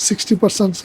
60%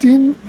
3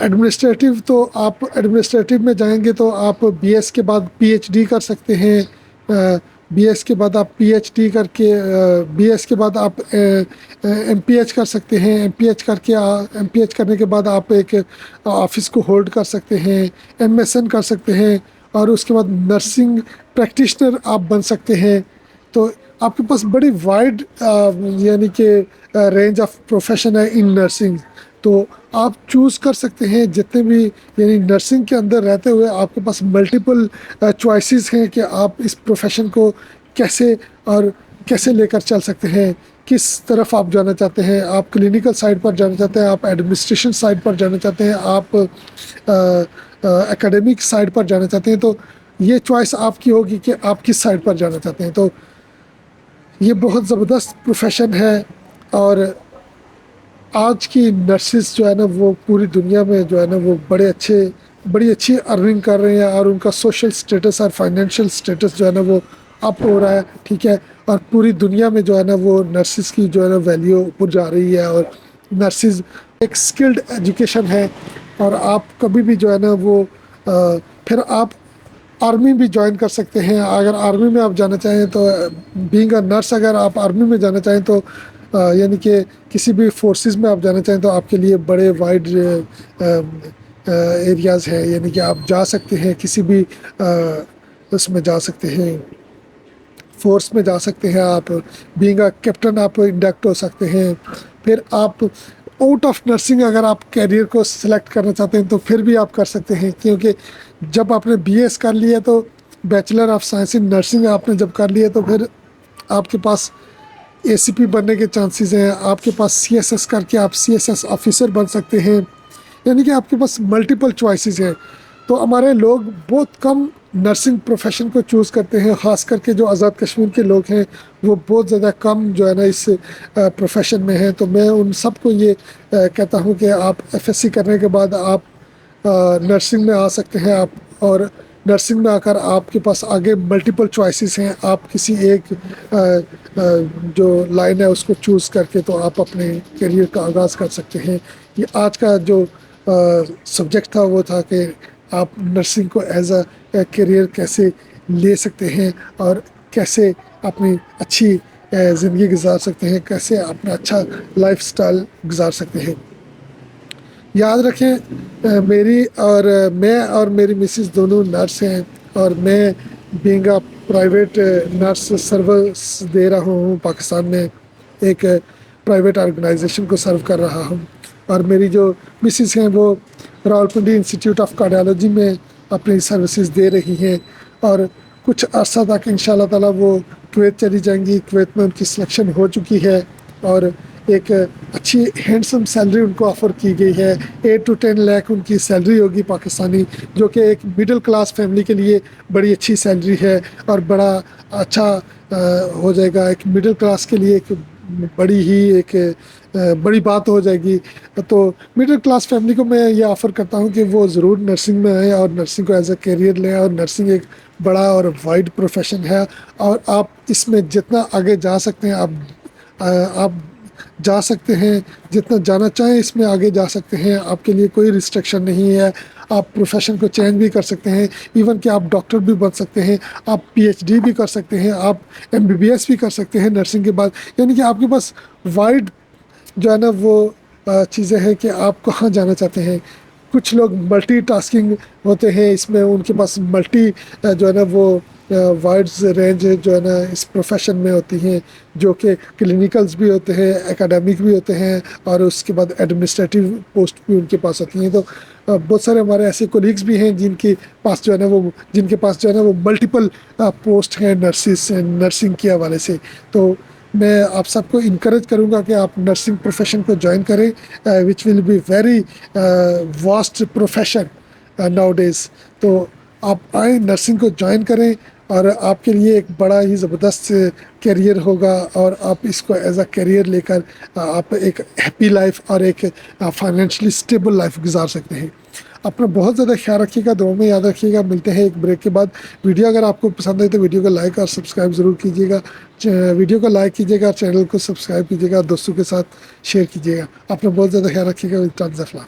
administrative تو آپ administrative میں جائیں گے تو آپ بی ایس کے بعد پی ایچ ڈی کر سکتے ہیں. بی ایس کے بعد آپ پی ایچ ڈی کر کے بی ایس کے بعد آپ ایم پی ایچ کر سکتے ہیں. ایم پی ایچ کر کے ایم پی ایچ کرنے کے بعد آپ ایک آفس کو ہولڈ کر سکتے ہیں. ایم ایس این کر سکتے ہیں اور اس کے بعد نرسنگ پریکٹیشنر آپ بن سکتے ہیں. تو آپ کے پاس بڑی وائڈ یعنی کہ رینج آف پروفیشن ہے ان نرسنگ. تو آپ چوز کر سکتے ہیں جتنے بھی یعنی نرسنگ کے اندر رہتے ہوئے آپ کے پاس ملٹیپل چوائسیز ہیں کہ آپ اس پروفیشن کو کیسے لے کر چل سکتے ہیں. کس طرف آپ جانا چاہتے ہیں. آپ کلینکل سائڈ پر جانا چاہتے ہیں, آپ ایڈمنسٹریشن سائڈ پر جانا چاہتے ہیں, آپ اکیڈمک سائڈ پر جانا چاہتے ہیں. تو یہ چوائس آپ کی ہوگی کہ آپ کس سائڈ پر جانا چاہتے ہیں. تو یہ بہت زبردست پروفیشن ہے اور آج کی نرسز جو ہے نا وہ پوری دنیا میں جو ہے نا وہ بڑی اچھی ارننگ کر رہے ہیں اور ان کا سوشل سٹیٹس اور فائنینشیل سٹیٹس جو ہے نا وہ اپ ہو رہا ہے. ٹھیک ہے, اور پوری دنیا میں جو ہے نا وہ نرسز کی جو ہے نا ویلیو اوپر جا رہی ہے. اور نرسز ایک سکلڈ ایجوکیشن ہے اور آپ کبھی بھی جو ہے نا وہ پھر آپ آرمی بھی جوائن کر سکتے ہیں. اگر آرمی میں آپ جانا چاہیں تو بینگ اے نرس اگر آپ آرمی میں جانا چاہیں تو یعنی کہ کسی بھی فورسز میں آپ جانا چاہیں تو آپ کے لیے بڑے وائڈ ایریاز ہیں. یعنی کہ آپ جا سکتے ہیں کسی بھی اس میں جا سکتے ہیں, فورس میں جا سکتے ہیں. آپ بینگ اے کیپٹن آپ انڈکٹ ہو سکتے ہیں. پھر آپ آؤٹ آف نرسنگ اگر آپ کیریئر کو سلیکٹ کرنا چاہتے ہیں تو پھر بھی آپ کر سکتے ہیں, کیونکہ جب آپ نے بی ایس کر لیا تو bachelor of science in nursing آپ نے جب کر لیا تو پھر آپ کے پاس اے سی پی بننے کے چانسز ہیں. آپ کے پاس سی ایس ایس کر کے آپ سی ایس ایس آفیسر بن سکتے ہیں. یعنی کہ آپ کے پاس ملٹیپل چوائسیز ہیں. تو ہمارے لوگ بہت کم نرسنگ پروفیشن کو چوز کرتے ہیں, خاص کر کے جو آزاد کشمیر کے لوگ ہیں وہ بہت زیادہ کم جو ہے نا اس پروفیشن میں ہیں. تو میں ان سب کو یہ کہتا ہوں کہ آپ ایف ایس سی کرنے کے بعد آپ نرسنگ میں آ سکتے ہیں. آپ اور نرسنگ میں آ کر آپ کے پاس آگے ملٹیپل چوائسیز ہیں. آپ کسی ایک جو لائن ہے اس کو چوز کر کے تو آپ اپنے کیریئر کا آغاز کر سکتے ہیں. یہ آج کا جو سبجیکٹ تھا وہ تھا کہ آپ نرسنگ کو ایز اے کیریئر کیسے لے سکتے ہیں اور کیسے اپنی اچھی زندگی گزار سکتے ہیں, کیسے اپنا اچھا لائف سٹائل گزار سکتے ہیں. یاد رکھیں میں اور میری مسز دونوں نرس ہیں اور میں being a private nurse service دے رہا ہوں پاکستان میں, ایک پرائیویٹ آرگنائزیشن کو سرو کر رہا ہوں. اور میری جو مسز ہیں وہ راولپنڈی انسٹیٹیوٹ آف کارڈیالوجی میں اپنی سروسز دے رہی ہیں اور کچھ عرصہ تک انشاءاللہ تعالیٰ وہ کویت چلی جائیں گی. کویت میں ان کی سلیکشن ہو چکی ہے اور ایک اچھی ہینڈسم سیلری ان کو آفر کی گئی ہے. 8 to 10 لاکھ ان کی سیلری ہوگی پاکستانی, جو کہ ایک مڈل کلاس فیملی کے لیے بڑی اچھی سیلری ہے اور بڑا اچھا ہو جائے گا. ایک مڈل کلاس کے لیے ایک بڑی بات ہو جائے گی. تو مڈل کلاس فیملی کو میں یہ آفر کرتا ہوں کہ وہ ضرور نرسنگ میں آئیں اور نرسنگ کو ایز اے کیریئر لیں. اور نرسنگ ایک بڑا اور وائڈ پروفیشن ہے اور آپ اس میں جتنا آگے جا سکتے ہیں آپ جا سکتے ہیں, جتنا جانا چاہیں اس میں آگے جا سکتے ہیں. آپ کے لیے کوئی ریسٹرکشن نہیں ہے. آپ پروفیشن کو چینج بھی کر سکتے ہیں, ایون کہ آپ ڈاکٹر بھی بن سکتے ہیں, آپ پی ایچ ڈی بھی کر سکتے ہیں, آپ ایم بی بی ایس بھی کر سکتے ہیں نرسنگ کے بعد. یعنی کہ آپ کے پاس وائڈ جو ہے نا وہ چیزیں ہیں کہ آپ کہاں جانا چاہتے ہیں. کچھ لوگ ملٹی ٹاسکنگ ہوتے ہیں, اس میں ان کے پاس ملٹی جو ہے نا وہ وائڈ رینج جو ہے نا اس پروفیشن میں ہوتی ہیں, جو کہ کلینکلز بھی ہوتے ہیں, اکیڈمک بھی ہوتے ہیں اور اس کے بعد ایڈمنسٹریٹو پوسٹ بھی ان کے پاس ہوتی ہیں. تو بہت سارے ہمارے ایسے کولیگز بھی ہیں جن کے پاس جو ہے نا وہ ملٹیپل پوسٹ ہیں نرسنگ کے حوالے سے. تو میں آپ سب کو انکریج کروں گا کہ آپ نرسنگ پروفیشن کو جوائن کریں, which will be very vast profession nowadays. تو آپ آئیں, نرسنگ کو جوائن کریں اور آپ کے لیے ایک بڑا ہی زبردست کیریئر ہوگا اور آپ اس کو ایز اے کیریئر لے کر آپ ایک ہیپی لائف اور ایک فائنینشلی اسٹیبل لائف گزار سکتے ہیں. اپنا بہت زیادہ خیال رکھیے گا, دعاؤں میں یاد رکھیے گا. ملتے ہیں ایک بریک کے بعد. ویڈیو اگر آپ کو پسند آئے تو ویڈیو کو لائک اور سبسکرائب ضرور کیجیے گا. ویڈیو کو لائک کیجیے گا, چینل کو سبسکرائب کیجیے گا, دوستوں کے ساتھ شیئر کیجیے گا. اپنا بہت زیادہ خیال رکھیے گا.